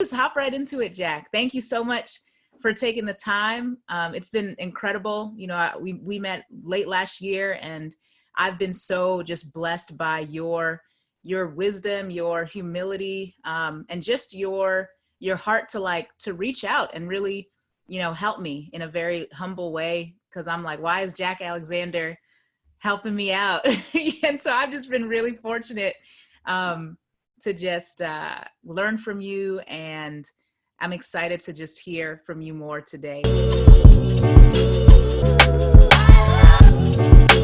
Just hop right into it, Jack. Thank you so much for taking the time. It's been incredible. We met late last year, and I've been so just blessed by your wisdom, your humility, and just your heart to reach out and really, help me in a very humble way. Because I'm like, why is Jack Alexander helping me out? And so I've just been really fortunate to just learn from you, and I'm excited to just hear from you more today.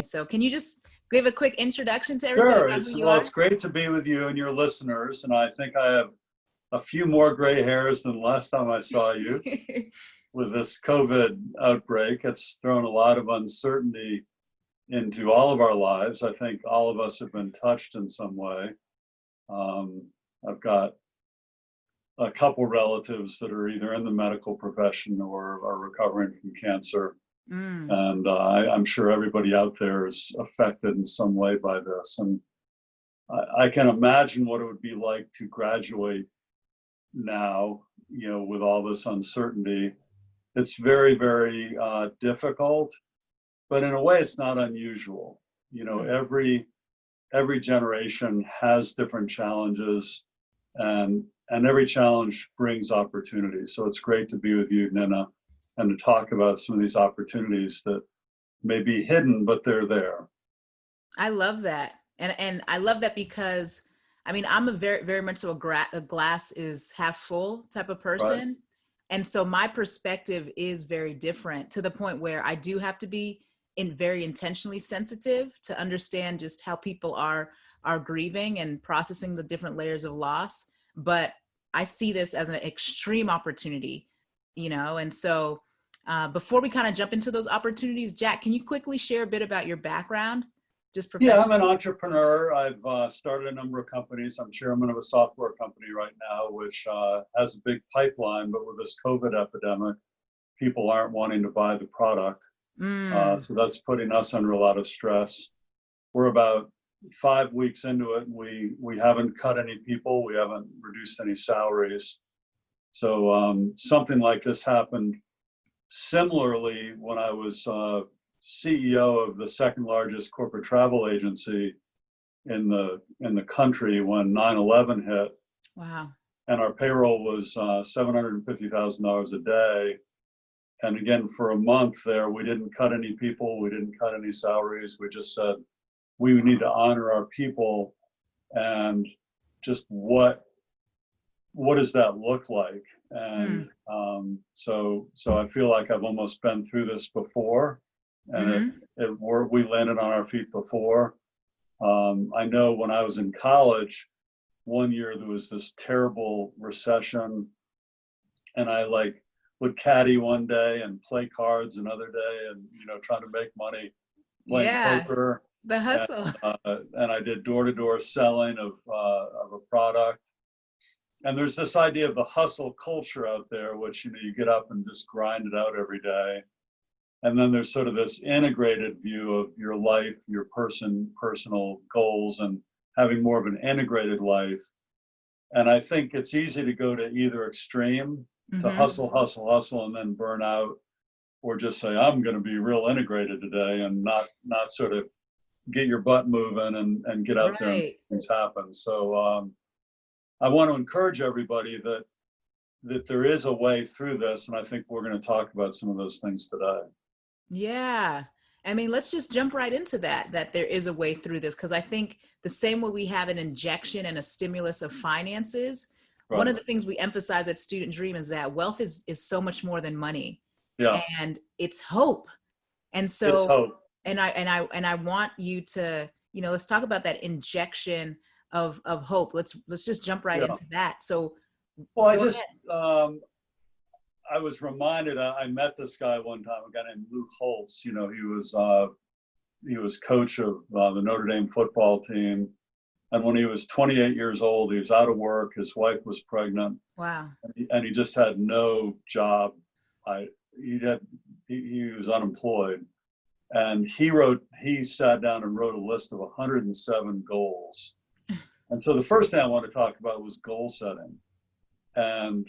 So can you just give a quick introduction to everybody? Sure. It's great to be with you and your listeners, and I think I have a few more gray hairs than last time I saw you. With this COVID outbreak, it's thrown a lot of uncertainty into all of our lives. I think all of us have been touched in some way. I've got a couple relatives that are either in the medical profession or are recovering from cancer. And I'm sure everybody out there is affected in some way by this. And I can imagine what it would be like to graduate now, with all this uncertainty. It's very, very difficult, but in a way it's not unusual. Every generation has different challenges, and every challenge brings opportunities. So it's great to be with you, Nina, and to talk about some of these opportunities that may be hidden, but they're there. I love that. And I love that because, I'm a very, very much so a glass is half full type of person. Right. And so my perspective is very different, to the point where I do have to be very intentionally sensitive to understand just how people are grieving and processing the different layers of loss. But I see this as an extreme opportunity, and so before we kind of jump into those opportunities, Jack, can you quickly share a bit about your background? Yeah, I'm an entrepreneur. I've started a number of companies. I'm chairman of a software company right now, which has a big pipeline, but with this COVID epidemic, people aren't wanting to buy the product. So that's putting us under a lot of stress. We're about 5 weeks into it, and we haven't cut any people. We haven't reduced any salaries. So something like this happened similarly when I was CEO of the second largest corporate travel agency in the country when 9/11 hit. Wow. And our payroll was $750,000 a day. And again, for a month there, we didn't cut any people. We didn't cut any salaries. We just said, we need to honor our people. And just what does that look like? And so I feel like I've almost been through this before, and we landed on our feet before. I know when I was in college, one year there was this terrible recession, and I would caddy one day and play cards another day, and trying to make money playing poker. The hustle. And I did door-to-door selling of a product. And there's this idea of the hustle culture out there, which you get up and just grind it out every day. And then there's sort of this integrated view of your life, your personal goals, and having more of an integrated life. And I think it's easy to go to either extreme, to hustle, and then burn out, or just say, I'm going to be real integrated today, and not sort of get your butt moving and get out there and make things happen. So I want to encourage everybody that there is a way through this, and I think we're going to talk about some of those things today. Yeah. Let's just jump right into that there is a way through this, because I think the same way we have an injection and a stimulus of finances, one of the things we emphasize at Student Dream is that wealth is so much more than money. Yeah. And it's hope. And so it's hope. And I want you to, let's talk about that injection of hope. Let's just jump right into that. So I was reminded, I met this guy one time, a guy named Luke Holtz. He was coach of the Notre Dame football team. And when he was 28 years old, he was out of work. His wife was pregnant. Wow. And he just had no job. He was unemployed. And he sat down and wrote a list of 107 goals. And so the first thing I want to talk about was goal setting. And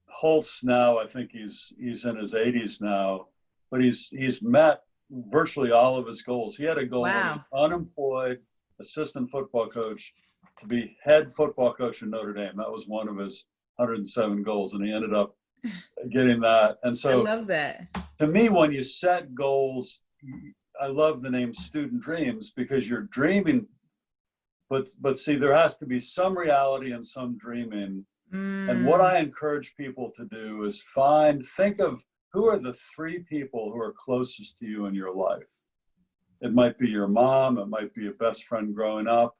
Holtz now, I think he's in his 80s now, but he's met virtually all of his goals. He had a goal when he was unemployed assistant football coach to be head football coach in Notre Dame. That was one of his 107 goals, and he ended up getting that. And so I love that. To me, when you set goals, I love the name Student Dreams, because you're dreaming, but see, there has to be some reality and some dreaming. And what I encourage people to do is think of who are the 3 people who are closest to you in your life. It might be your mom, it might be a best friend growing up,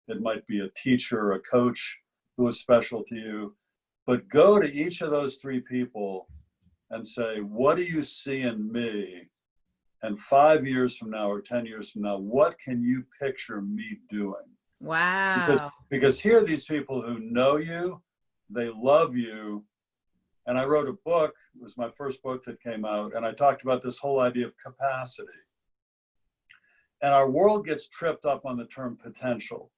it might be a teacher or a coach who was special to you. But go to each of those 3 people and say, what do you see in me? And 5 years from now or 10 years from now, what can you picture me doing? Wow. Because here are these people who know you, they love you. And I wrote a book, it was my first book that came out, and I talked about this whole idea of capacity. And our world gets tripped up on the term potential.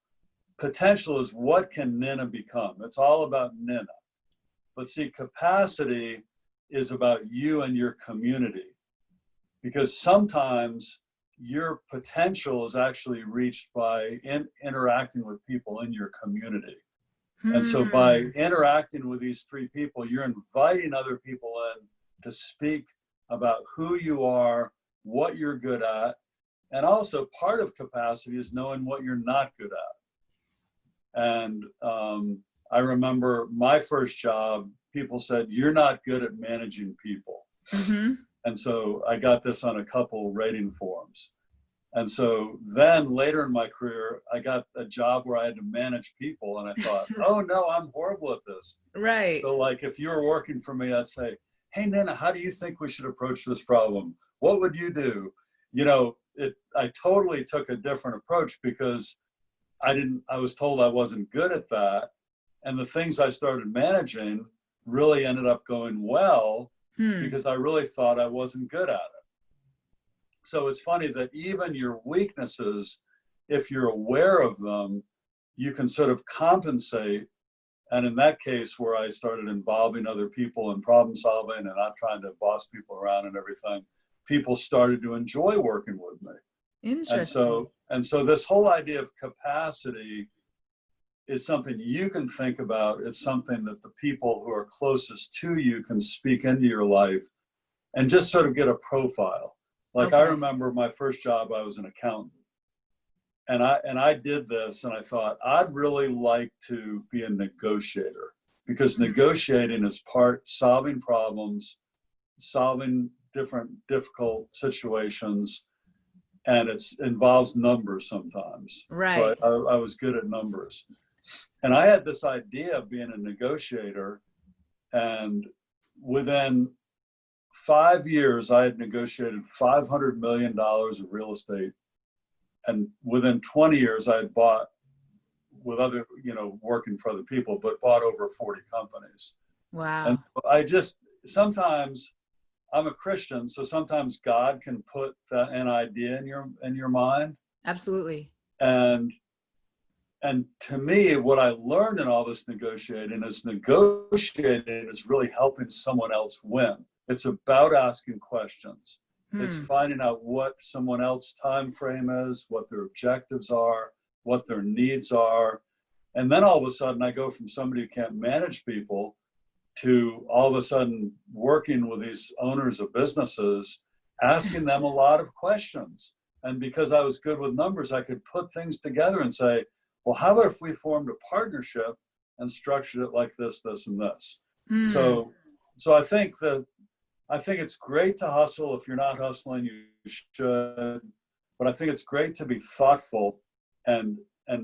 Potential is what can Nina become? It's all about Nina. But see, capacity is about you and your community. Because sometimes your potential is actually reached by interacting with people in your community. And so by interacting with these 3 people, you're inviting other people in to speak about who you are, what you're good at. And also part of capacity is knowing what you're not good at. And I remember my first job, people said, you're not good at managing people. Mm-hmm. And so I got this on a couple rating forums. And so then later in my career, I got a job where I had to manage people. And I thought, oh no, I'm horrible at this. Right. So like if you were working for me, I'd say, hey, Nina, how do you think we should approach this problem? What would you do? You know, I totally took a different approach because I was told I wasn't good at that. And the things I started managing really ended up going well because I really thought I wasn't good at it. So it's funny that even your weaknesses, if you're aware of them, you can sort of compensate. And in that case, where I started involving other people in problem solving and not trying to boss people around and everything, people started to enjoy working with me. Interesting. And so this whole idea of capacity is something you can think about. It's something that the people who are closest to you can speak into your life and just sort of get a profile. Like I remember my first job, I was an accountant. And I did this and I thought, I'd really like to be a negotiator, because negotiating is part solving problems, solving different difficult situations, and it involves numbers sometimes. Right. So I was good at numbers. And I had this idea of being a negotiator, and within 5 years, I had negotiated $500 million of real estate. And within 20 years, I had bought with other, working for other people, but bought over 40 companies. Wow. And I sometimes I'm a Christian, so sometimes God can put an idea in your mind. Absolutely. And to me, what I learned in all this negotiating is really helping someone else win. It's about asking questions. It's finding out what someone else's time frame is, what their objectives are, what their needs are. And then all of a sudden I go from somebody who can't manage people to all of a sudden working with these owners of businesses, asking them a lot of questions. And because I was good with numbers, I could put things together and say, well, how about if we formed a partnership and structured it like this, this, and this? So I think it's great to hustle. If you're not hustling, you should. But I think it's great to be thoughtful and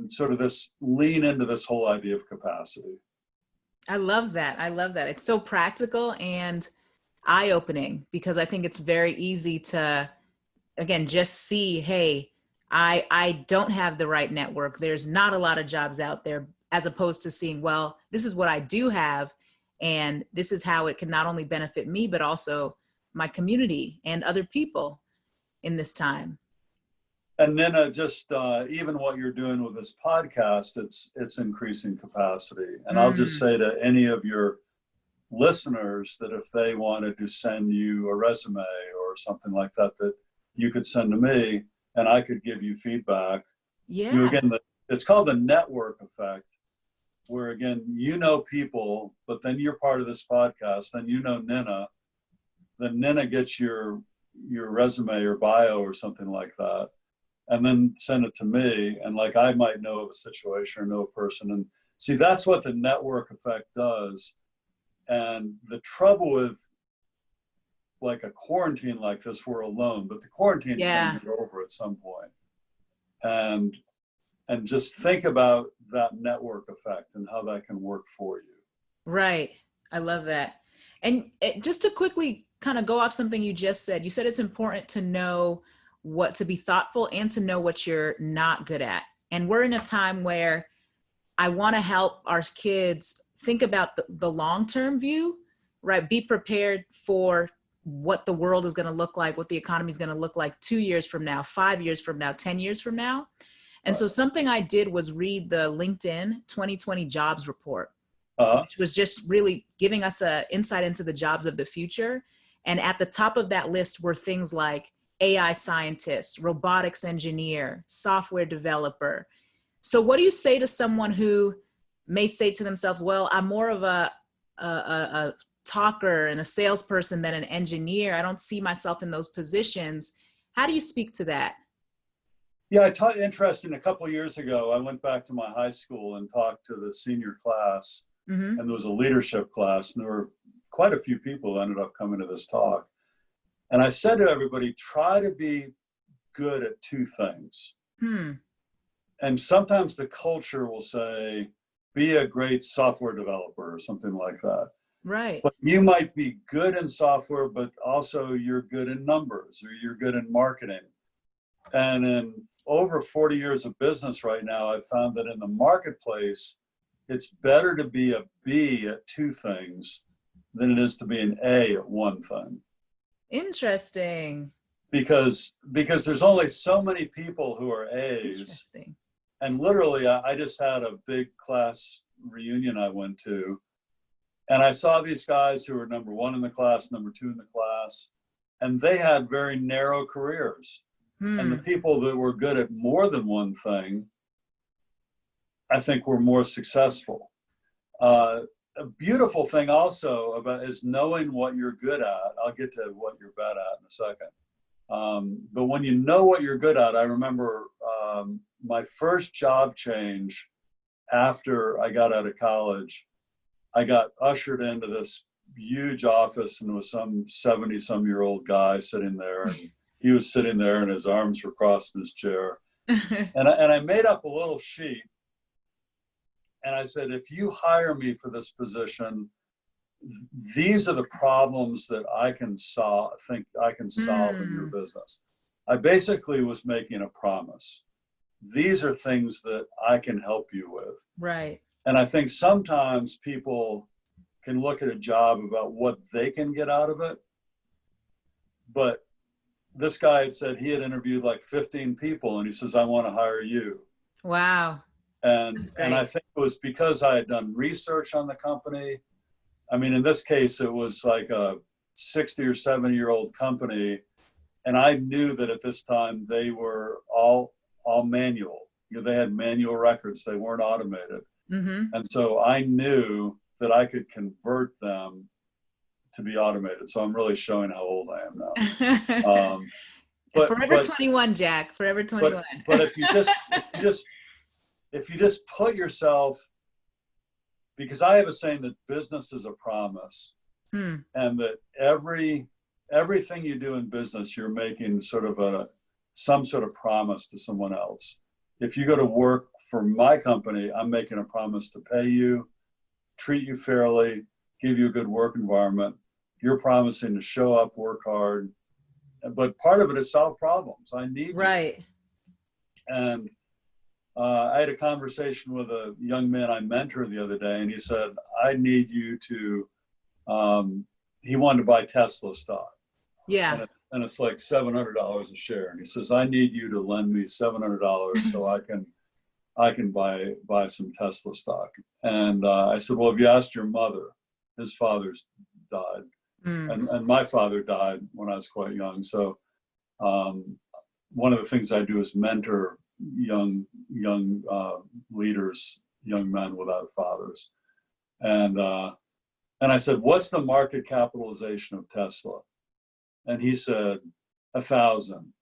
sort of lean into this whole idea of capacity. I love that. It's so practical and eye-opening, because I think it's very easy to, again, just see, hey, I don't have the right network. There's not a lot of jobs out there, as opposed to seeing, well, this is what I do have. And this is how it can not only benefit me, but also my community and other people in this time. And then just even what you're doing with this podcast, it's increasing capacity. And I'll just say to any of your listeners that if they wanted to send you a resume or something like that, that you could send to me and I could give you feedback. Yeah. It's called the network effect, where again, you know people, but then you're part of this podcast, then you know Nina, then Nina gets your resume or bio or something like that, and then send it to me. And like, I might know of a situation or know a person. And see, that's what the network effect does. And the trouble with like a quarantine like this, we're alone, but the quarantine's going to be over at some point. And just think about that network effect and how that can work for you. Right. I love that. And just to quickly kind of go off something you just said, you said it's important to know what to be thoughtful and to know what you're not good at. And we're in a time where I want to help our kids think about the long-term view, right? Be prepared for what the world is going to look like, what the economy is going to look like 2 years from now, 5 years from now, 10 years from now. And so something I did was read the LinkedIn 2020 jobs report, which was just really giving us an insight into the jobs of the future. And at the top of that list were things like AI scientist, robotics engineer, software developer. So what do you say to someone who may say to themselves, well, I'm more of a talker and a salesperson than an engineer. I don't see myself in those positions. How do you speak to that? Yeah, I taught interesting. A couple of years ago, I went back to my high school and talked to the senior class, and there was a leadership class, and there were quite a few people who ended up coming to this talk. And I said to everybody, try to be good at two things. And sometimes the culture will say, be a great software developer or something like that. Right. But you might be good in software, but also you're good in numbers or you're good in marketing. And in over 40 years of business right now, I've found that in the marketplace, it's better to be a B at two things than it is to be an A at one thing. Interesting. Because there's only so many people who are A's. And literally, I just had a big class reunion I went to, and I saw these guys who were number one in the class, number two in the class, and they had very narrow careers. And the people that were good at more than one thing, I think were more successful. A beautiful thing also about is knowing what you're good at. I'll get to what you're bad at in a second. But when you know what you're good at, I remember my first job change after I got out of college, I got ushered into this huge office, and there was some 70-some-year-old guy sitting there, and he was sitting there and his arms were crossed in his chair. And I made up a little sheet, and I said, if you hire me for this position, these are the problems that I can think I can solve in your business. I basically was making a promise. These are things that I can help you with. Right. And I think sometimes people can look at a job about what they can get out of it. But this guy had said he had interviewed like 15 people, and he says, I want to hire you. Wow. And I think it was because I had done research on the company. I mean, in this case, it was like a 60 or 70-year-old company. And I knew that at this time they were all manual. You know, they had manual records. They weren't automated. And so I knew that I could convert them to be automated. So I'm really showing how old I am now. Forever 21, Jack. Forever 21. But if you just put yourself, because I have a saying that business is a promise, and that everything you do in business, you're making some sort of promise to someone else. If you go to work for my company, I'm making a promise to pay you, treat you fairly, give you a good work environment. You're promising to show up, work hard, but part of it is solve problems. I need right. You. And I had a conversation with a young man I mentored the other day, and he said, I need you to, he wanted to buy Tesla stock. Yeah. and it's like $700 a share. And he says, I need you to lend me $700 so I can buy some Tesla stock. And I said, well, have you asked your mother? His father's died. And my father died when I was quite young. So one of the things I do is mentor young leaders, young men without fathers. And I said, what's the market capitalization of Tesla? And he said, 1,000.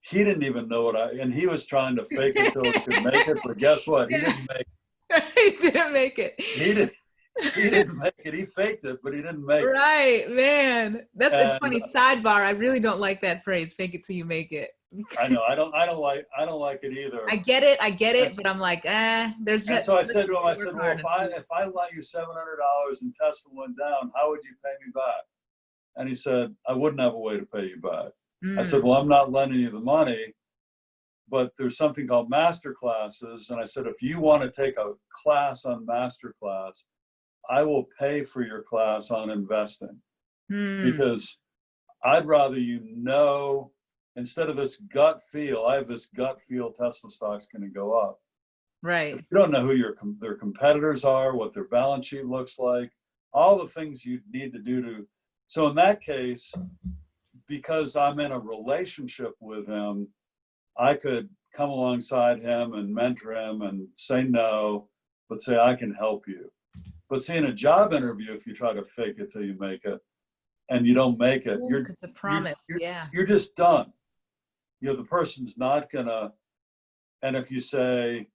He didn't even know and he was trying to fake it till he could make it, but guess what? He didn't make it. He didn't make it. He didn't make it. He faked it, but he didn't make it. Right, man. It's funny. Sidebar. I really don't like that phrase, fake it till you make it. I know. I don't like it either. I get it, but I'm like, there's just. And so I said to him, well, if I lent you $700 and Tesla went down, how would you pay me back? And he said, I wouldn't have a way to pay you back. I said, well, I'm not lending you the money, but there's something called master classes. And I said, if you want to take a class on master class, I will pay for your class on investing, because I'd rather instead of this gut feel, I have this gut feel Tesla stock's going to go up. Right. If you don't know who their competitors are, what their balance sheet looks like, all the things you need to do to. So in that case, because I'm in a relationship with him, I could come alongside him and mentor him and say no, but say, I can help you. But see, in a job interview, if you try to fake it till you make it and you don't make it, it's a promise. You're just done. The person's not gonna. And if you say,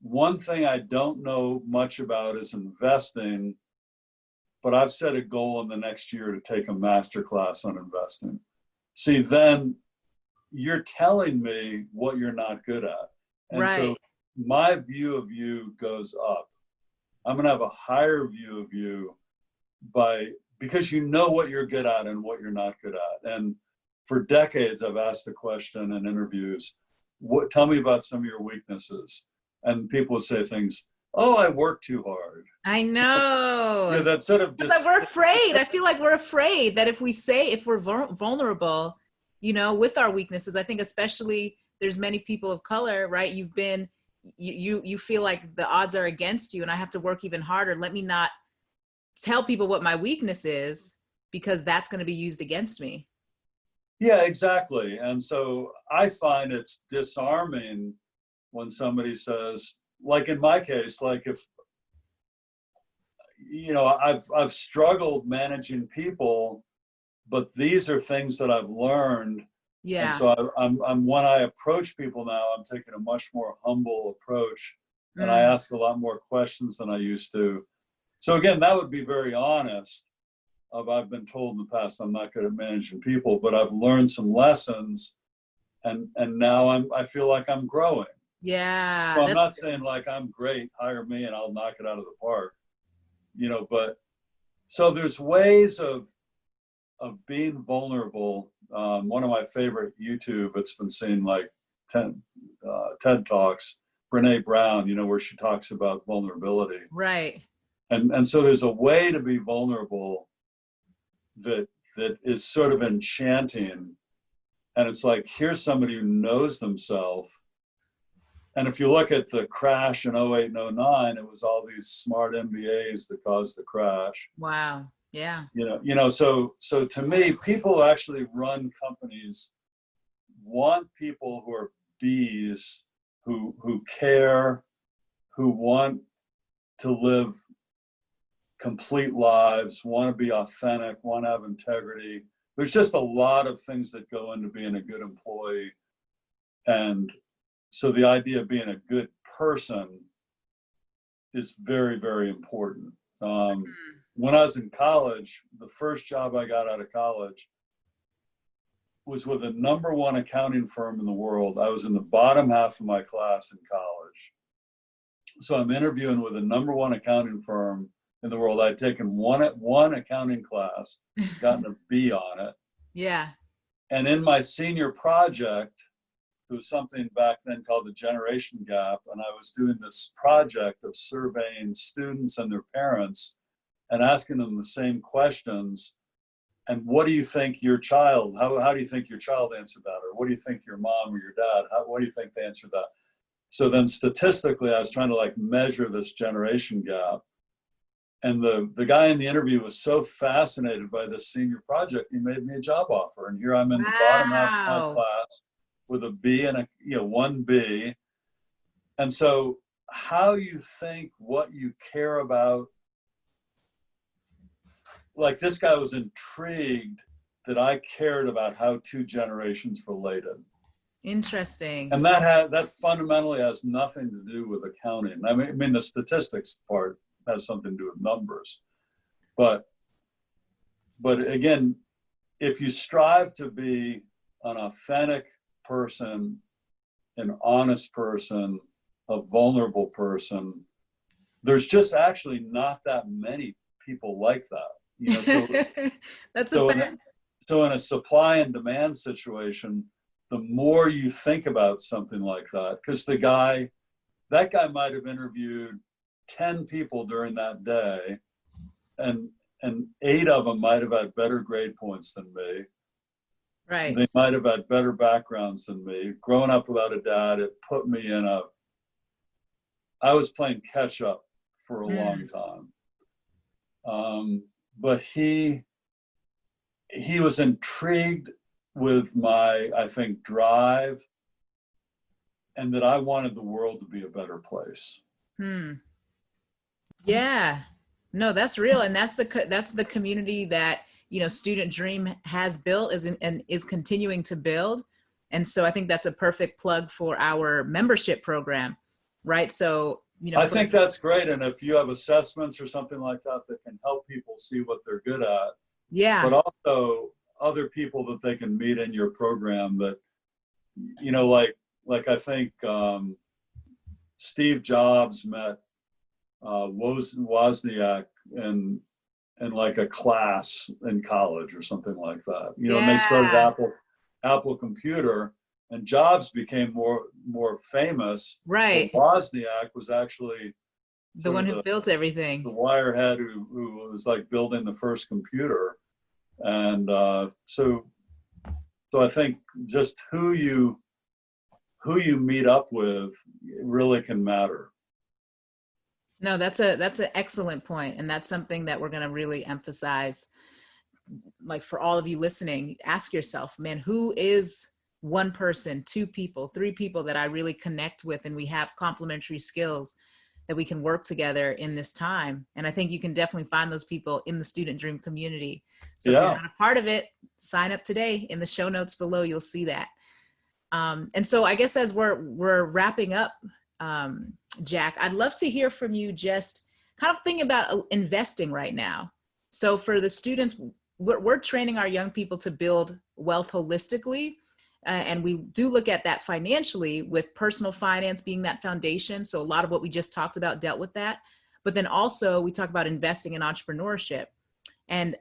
one thing I don't know much about is investing, but I've set a goal in the next year to take a master class on investing. See, then you're telling me what you're not good at. And so my view of you goes up. I'm going to have a higher view of you because you know what you're good at and what you're not good at. And for decades, I've asked the question in interviews, tell me about some of your weaknesses. And people would say things, oh, I work too hard. I know. That sort of. Because we're afraid. I feel like we're afraid that if we're vulnerable, with our weaknesses, I think especially there's many people of color, right? You feel like the odds are against you and I have to work even harder. Let me not tell people what my weakness is, because that's going to be used against me. Yeah, exactly. And so I find it's disarming when somebody says, like in my case, like if, I've struggled managing people, but these are things that I've learned. Yeah. And so I'm when I approach people now, I'm taking a much more humble approach, and I ask a lot more questions than I used to. So again, that would be very honest. I've been told in the past I'm not good at managing people, but I've learned some lessons, and now I feel like I'm growing. Yeah. So I'm not saying like I'm great, hire me and I'll knock it out of the park, but so there's ways of being vulnerable. One of my favorite YouTube, it's been seen like 10 TED Talks, Brene Brown, where she talks about vulnerability. Right. And so there's a way to be vulnerable that is sort of enchanting. And it's like, here's somebody who knows themselves. And if you look at the crash in 08 and 09, it was all these smart MBAs that caused the crash. Wow. Yeah. So to me, people who actually run companies want people who are bees, who care, who want to live complete lives, want to be authentic, want to have integrity. There's just a lot of things that go into being a good employee. And so the idea of being a good person is very, very important. When I was in college, the first job I got out of college was with the #1 accounting firm in the world. I was in the bottom half of my class in college. So I'm interviewing with the #1 accounting firm in the world. I'd taken one accounting class, gotten a B on it. Yeah. And in my senior project, there was something back then called the generation gap. And I was doing this project of surveying students and their parents and asking them the same questions and what do you think your child, how do you think your child answered that? Or what do you think your mom or your dad, what do you think they answered that? So then statistically, I was trying to like measure this generation gap. And the guy in the interview was so fascinated by this senior project, he made me a job offer. And here I'm in the bottom half of my class with a B and one B. And so how you think, what you care about, like this guy was intrigued that I cared about how two generations related. Interesting. And that fundamentally has nothing to do with accounting. I mean the statistics part has something to do with numbers. But again, if you strive to be an authentic person, an honest person, a vulnerable person, there's just actually not that many people like that. You know, so That's so a in fact. so in a supply and demand situation, the more you think about something like that, because that guy might have interviewed 10 people during that day, and 8 of them might have had better grade points than me. Right. They might have had better backgrounds than me. Growing up without a dad, it put me in I was playing catch up for a long time. But he was intrigued with my, I think, drive, and that I wanted the world to be a better place. Yeah, no, that's real. And that's the community that, you know, Student Dream has built and is continuing to build. And so I think that's a perfect plug for our membership program, right? So, you know, I think that's great. And if you have assessments or something like that that can help people see what they're good at, yeah, but also other people that they can meet in your program that, you know, like I think Steve Jobs met Wozniak in like a class in college or something like that. You know, and they started Apple Computer, and Jobs became more famous. right. But Wozniak was actually The one who built everything. the wirehead who was like building the first computer. And so I think just who you meet up with really can matter. No, that's an excellent point. And that's something that we're going to really emphasize. Like for all of you listening, ask yourself, man, who is one person, 2 people, 3 people that I really connect with, and we have complementary skills that we can work together in this time. And I think you can definitely find those people in the Student Dream community. So if you're not a part of it, sign up today. In the show notes below, you'll see that. And so I guess as we're wrapping up, Jack, I'd love to hear from you just kind of thinking about investing right now. So for the students, we're training our young people to build wealth holistically. And we do look at that financially, with personal finance being that foundation. So a lot of what we just talked about dealt with that. But then also we talk about investing in entrepreneurship. And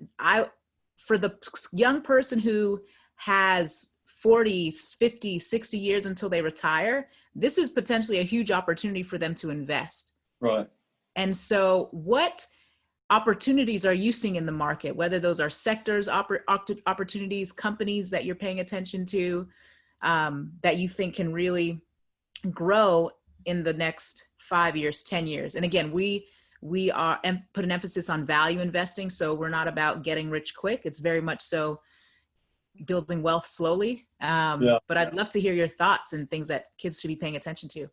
for the young person who has 40, 50, 60 years until they retire, this is potentially a huge opportunity for them to invest. Right. And so what opportunities are you seeing in the market, whether those are sectors, opportunities, companies that you're paying attention to, that you think can really grow in the next 5 years, 10 years? And again, we are put an emphasis on value investing. So we're not about getting rich quick. It's very much so building wealth slowly. But I'd love to hear your thoughts and things that kids should be paying attention to.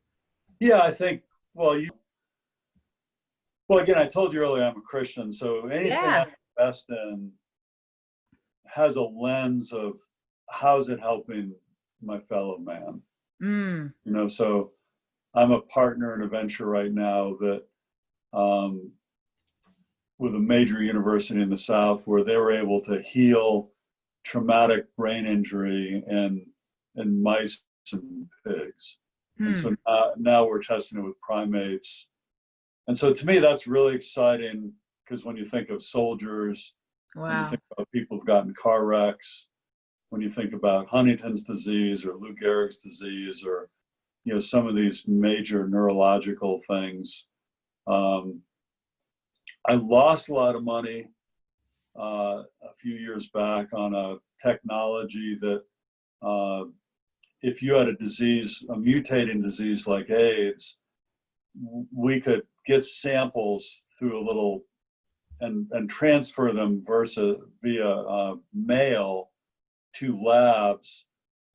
Yeah, I think, well, again, I told you earlier, I'm a Christian, so anything I invest in has a lens of how's it helping my fellow man. You know, so I'm a partner in a venture right now that with a major university in the South, where they were able to heal traumatic brain injury in mice and pigs. And so now we're testing it with primates. And so to me, that's really exciting, because when you think of soldiers, when you think about people who've gotten car wrecks, when you think about Huntington's disease or Lou Gehrig's disease, or, you know, some of these major neurological things. I lost a lot of money a few years back on a technology that if you had a disease, a mutating disease like AIDS, we could get samples through a little and transfer them via mail to labs,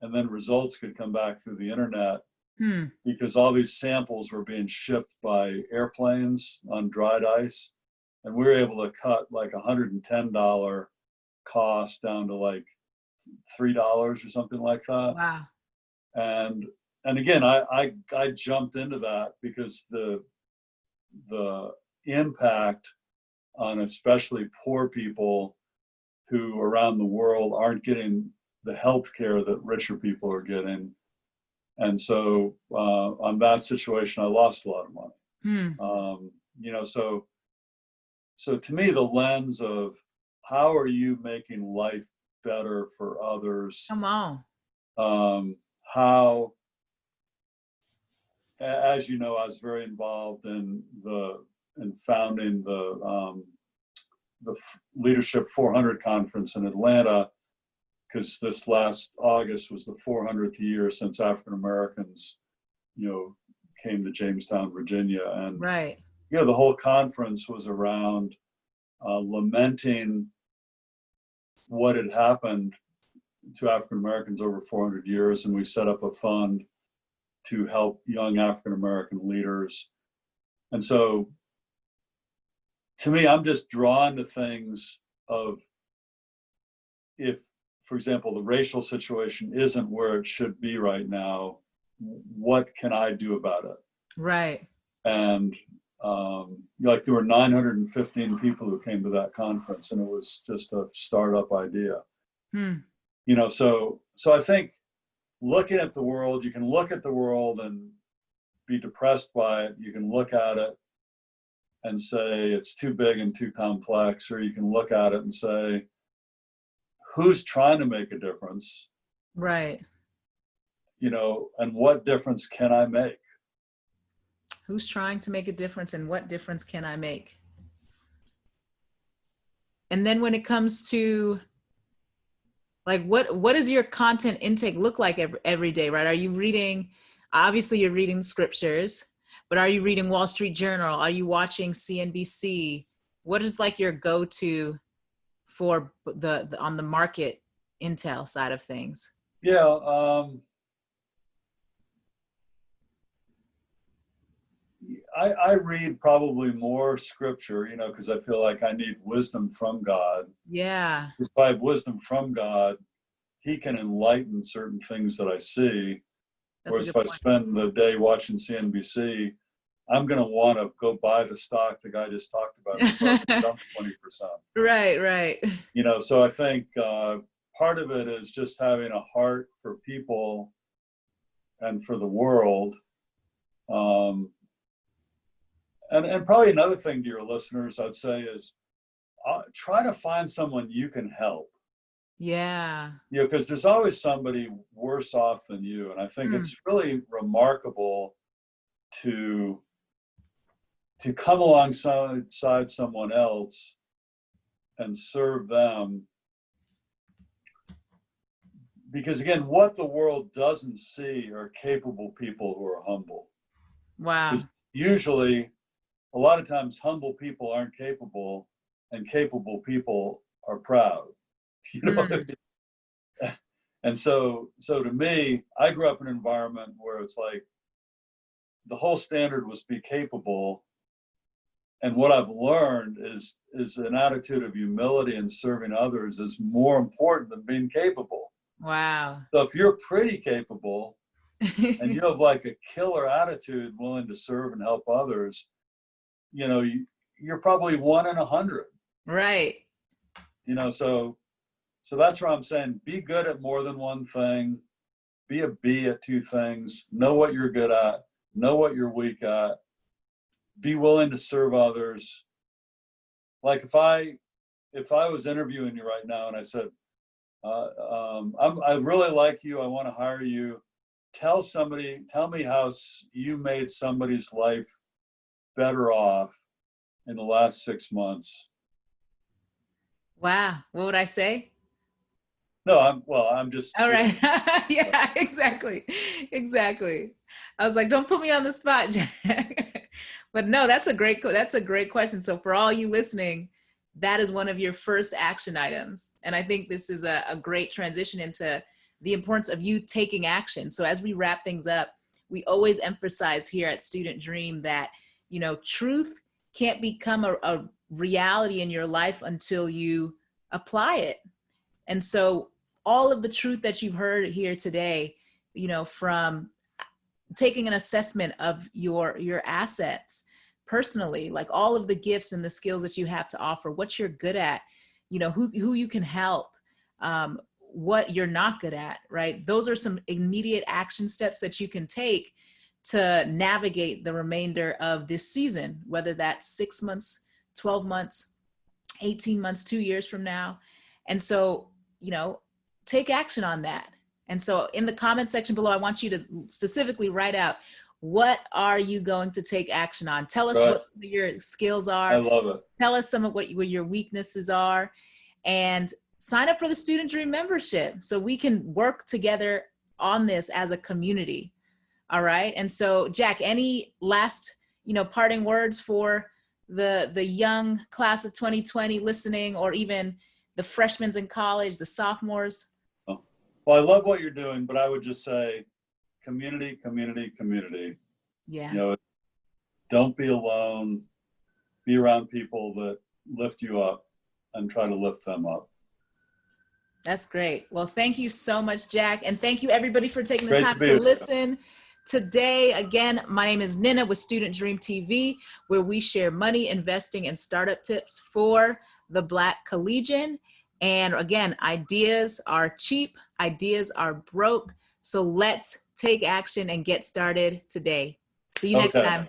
and then results could come back through the internet because all these samples were being shipped by airplanes on dried ice, and we were able to cut like $110 cost down to like $3 or something like that. Wow. And again, I jumped into that because the impact on especially poor people who around the world aren't getting the health care that richer people are getting. And so on that situation, I lost a lot of money. You know, so to me, the lens of how are you making life better for others? Come on. How, as you know, I was very involved in founding the Leadership 400 conference in Atlanta, because this last August was the 400th year since African Americans, you know, came to Jamestown, Virginia, and right. You know, the whole conference was around lamenting what had happened to African Americans over 400 years, and we set up a fund to help young African American leaders. And so, to me, I'm just drawn to things of if, for example, the racial situation isn't where it should be right now, what can I do about it? Right. And like there were 915 people who came to that conference, and it was just a startup idea. You know, so I think looking at the world, you can look at the world and be depressed by it. You can look at it and say it's too big and too complex, or you can look at it and say, who's trying to make a difference? Right. You know, and what difference can I make? Who's trying to make a difference, and what difference can I make? And then when it comes to like, what does your content intake look like every day, right? Are you reading, obviously you're reading scriptures, but are you reading Wall Street Journal? Are you watching CNBC? What is like your go-to for the on the market intel side of things? Yeah, I read probably more scripture, you know, because I feel like I need wisdom from God. Yeah. If I have wisdom from God, He can enlighten certain things that I see. Whereas if I spend the day watching CNBC, I'm going to want to go buy the stock the guy just talked about. It's already dumped 20%. Right, right. You know, so I think part of it is just having a heart for people and for the world. And probably another thing to your listeners, I'd say, is try to find someone you can help. Yeah. You know, because there's always somebody worse off than you. And I think it's really remarkable to come alongside someone else and serve them. Because again, what the world doesn't see are capable people who are humble. Wow. Usually, a lot of times humble people aren't capable, and capable people are proud. You know what I mean? And so to me, I grew up in an environment where it's like the whole standard was be capable. And what I've learned is an attitude of humility and serving others is more important than being capable. Wow. So if you're pretty capable and you have like a killer attitude, willing to serve and help others, you know, you're probably 1 in 100. Right. You know, so that's where I'm saying, be good at more than one thing, be a B at 2 things, know what you're good at, know what you're weak at, be willing to serve others. Like if I was interviewing you right now and I said, I really like you, I want to hire you, tell me how you made somebody's life better off in the last 6 months. Wow. What would I say? No, I'm just All curious. right. Yeah, exactly. Exactly. I was like, don't put me on the spot, Jack. But no, that's a great question. So for all you listening, that is one of your first action items. And I think this is a great transition into the importance of you taking action. So as we wrap things up, we always emphasize here at Student Dream that, you know, truth can't become a reality in your life until you apply it. And so all of the truth that you've heard here today, you know, from taking an assessment of your assets personally, like all of the gifts and the skills that you have to offer, what you're good at, you know, who you can help, what you're not good at, right? Those are some immediate action steps that you can take to navigate the remainder of this season, whether that's 6 months, 12 months, 18 months, 2 years from now. And so, you know, take action on that. And so in the comment section below, I want you to specifically write out, what are you going to take action on? Tell us Right. what some of your skills I are. love it. Tell us some of what your weaknesses are, and sign up for the Student Dream membership so we can work together on this as a community. All right. And so, Jack, any last, you know, parting words for the young class of 2020 listening, or even the freshmen in college, the sophomores? Oh. Well, I love what you're doing, but I would just say community, community, community. Yeah. You know, don't be alone. Be around people that lift you up and try to lift them up. That's great. Well, thank you so much, Jack. And thank you everybody for taking the Great time to be to with you. listen today. Again, my name is Nina with Student Dream TV, where we share money, investing, and startup tips for the Black collegian. And again, ideas are cheap, ideas are broke. So let's take action and get started today. See you next time.